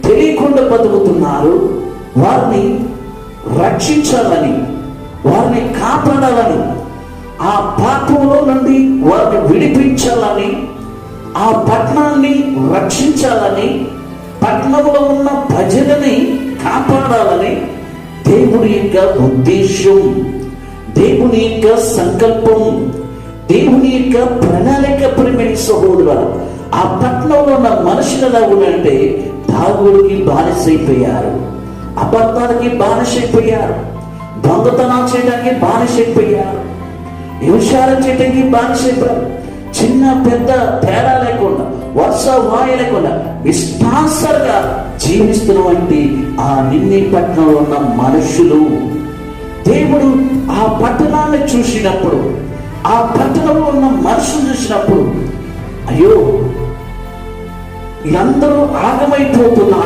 తెలియకుండా బతుకుతున్నారు. వారిని రక్షించాలని, వారిని కాపాడాలని, ఆ పాపంలో నుండి వారిని విడిపించాలని, ఆ పట్టణాన్ని రక్షించాలని, పట్టణంలో ఉన్న ప్రజలని కాపాడాలని దేవుని యొక్క ఉద్దేశం, దేవుని యొక్క సంకల్పం, దేవుని యొక్క ప్రణాళిక. ప్రియమైన సహోదరులారా, ఆ పట్టణంలో ఉన్న మనుషులు ఎలా ఉన్నారంటే తాగుడికి బానిసైపోయారు, అబద్ధాలకి బానిసైపోయారు, దొంగతనాలు చేయడానికి బానిసైపోయారు, వ్యభిచారం చేయడానికి బానిసైపోయారు. చిన్న పెద్ద తేడా లేకుండా, వర్ష వాయు లేకుండా విశ్వాసంగా జీవిస్తున్నటువంటి ఆ నిన్ని పట్టణంలో ఉన్న మనుషులు, దేవుడు ఆ పట్టణాన్ని చూసినప్పుడు, ఆ పట్టణంలో ఉన్న మనుషులు చూసినప్పుడు, అయ్యో వీళ్ళందరూ ఆగమైపోతున్నారు.